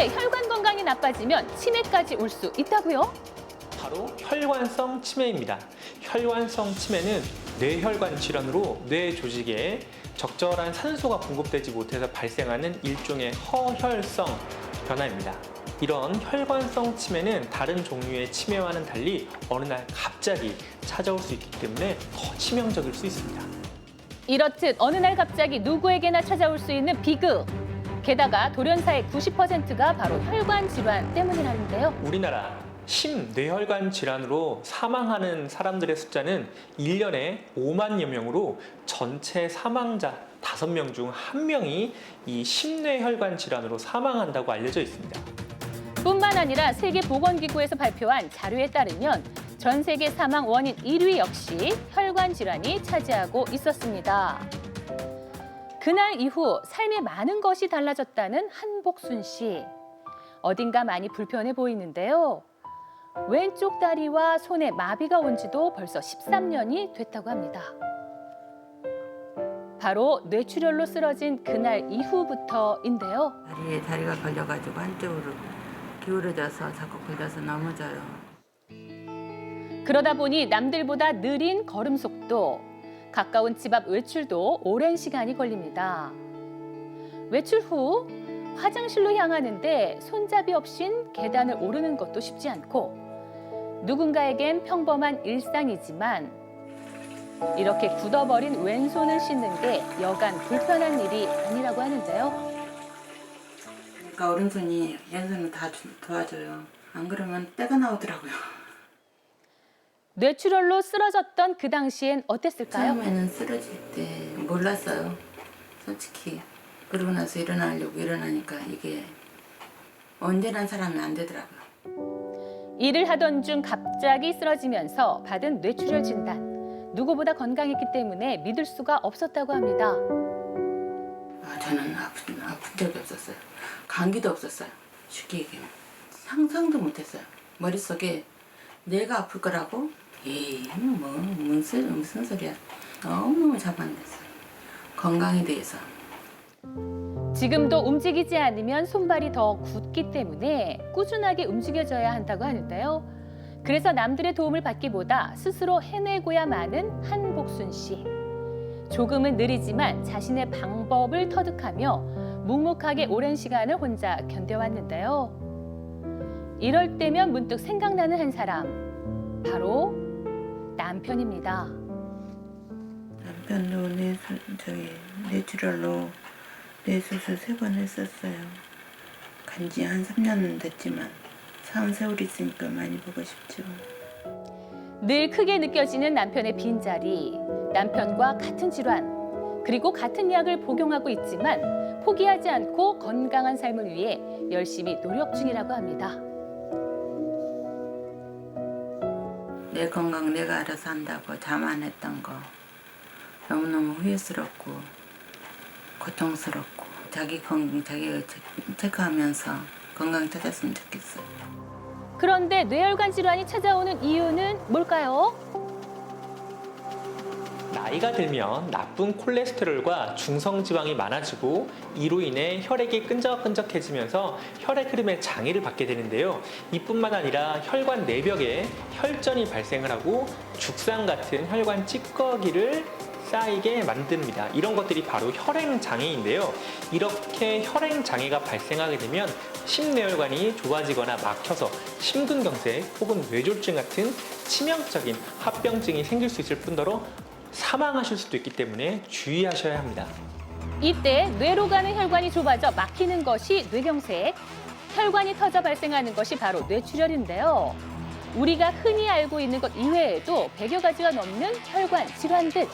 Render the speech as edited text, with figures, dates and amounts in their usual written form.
그런데 혈관 건강이 나빠지면 치매까지 올 수 있다고요? 바로 혈관성 치매입니다. 혈관성 치매는 뇌혈관 질환으로 뇌 조직에 적절한 산소가 공급되지 못해서 발생하는 일종의 허혈성 변화입니다. 이런 혈관성 치매는 다른 종류의 치매와는 달리 어느 날 갑자기 찾아올 수 있기 때문에 더 치명적일 수 있습니다. 이렇듯 어느 날 갑자기 누구에게나 찾아올 수 있는 비극. 게다가 돌연사의 90%가 바로 혈관 질환 때문이라는데요. 우리나라 심뇌혈관 질환으로 사망하는 사람들의 숫자는 1년에 5만여 명으로 전체 사망자 5명 중 1명이 이 심뇌혈관 질환으로 사망한다고 알려져 있습니다. 뿐만 아니라 세계보건기구에서 발표한 자료에 따르면 전 세계 사망 원인 1위 역시 혈관 질환이 차지하고 있었습니다. 그날 이후 삶에 많은 것이 달라졌다는 한복순 씨. 어딘가 많이 불편해 보이는데요. 왼쪽 다리와 손에 마비가 온 지도 벌써 13년이 됐다고 합니다. 바로 뇌출혈로 쓰러진 그날 이후부터인데요. 다리가 걸려가지고 한쪽으로 기울어져서 자꾸 걸려서 넘어져요. 그러다 보니 남들보다 느린 걸음 속도, 가까운 집 앞 외출도 오랜 시간이 걸립니다. 외출 후 화장실로 향하는데 손잡이 없인 계단을 오르는 것도 쉽지 않고 누군가에겐 평범한 일상이지만 이렇게 굳어버린 왼손을 씻는 게 여간 불편한 일이 아니라고 하는데요. 그러니까 오른손이 왼손을 다 도와줘요. 안 그러면 때가 나오더라고요. 뇌출혈로 쓰러졌던 그 당시엔 어땠을까요? 처음에는 쓰러질 때 몰랐어요. 솔직히. 그러고 나서 일어나니까 이게 언제란 사람이 안 되더라고요. 일을 하던 중 갑자기 쓰러지면서 받은 뇌출혈 진단. 누구보다 건강했기 때문에 믿을 수가 없었다고 합니다. 저는 아픈 적이 없었어요. 감기도 없었어요. 쉽게 얘기하면. 상상도 못했어요. 머릿속에 내가 아플 거라고? 에이, 무슨 소리야. 너무너무 자만했어요. 건강에 대해서. 지금도 움직이지 않으면 손발이 더 굳기 때문에 꾸준하게 움직여줘야 한다고 하는데요. 그래서 남들의 도움을 받기보다 스스로 해내고야 마는 한복순 씨. 조금은 느리지만 자신의 방법을 터득하며 묵묵하게 오랜 시간을 혼자 견뎌왔는데요. 이럴 때면 문득 생각나는 한 사람, 바로 남편입니다. 남편도 뇌출혈로 뇌수술 3번 했었어요. 간지 한 3년은 됐지만 산 세월이 있으니까 많이 보고 싶죠. 늘 크게 느껴지는 남편의 빈자리, 남편과 같은 질환, 그리고 같은 약을 복용하고 있지만 포기하지 않고 건강한 삶을 위해 열심히 노력 중이라고 합니다. 내 건강 내가 알아서 한다고 자만했던 거 너무너무 후회스럽고 고통스럽고 자기가 체크하면서 건강 찾았으면 좋겠어요. 그런데 뇌혈관 질환이 찾아오는 이유는 뭘까요? 나이가 들면 나쁜 콜레스테롤과 중성지방이 많아지고 이로 인해 혈액이 끈적끈적해지면서 혈액 흐름에 장애를 받게 되는데요. 이뿐만 아니라 혈관 내벽에 혈전이 발생을 하고 죽상 같은 혈관 찌꺼기를 쌓이게 만듭니다. 이런 것들이 바로 혈행장애인데요. 이렇게 혈행장애가 발생하게 되면 심뇌혈관이 좁아지거나 막혀서 심근경색 혹은 뇌졸중 같은 치명적인 합병증이 생길 수 있을 뿐더러 사망하실 수도 있기 때문에 주의하셔야 합니다. 이때 뇌로 가는 혈관이 좁아져 막히는 것이 뇌경색, 혈관이 터져 발생하는 것이 바로 뇌출혈인데요. 우리가 흔히 알고 있는 것 이외에도 100여 가지가 넘는 혈관 질환들,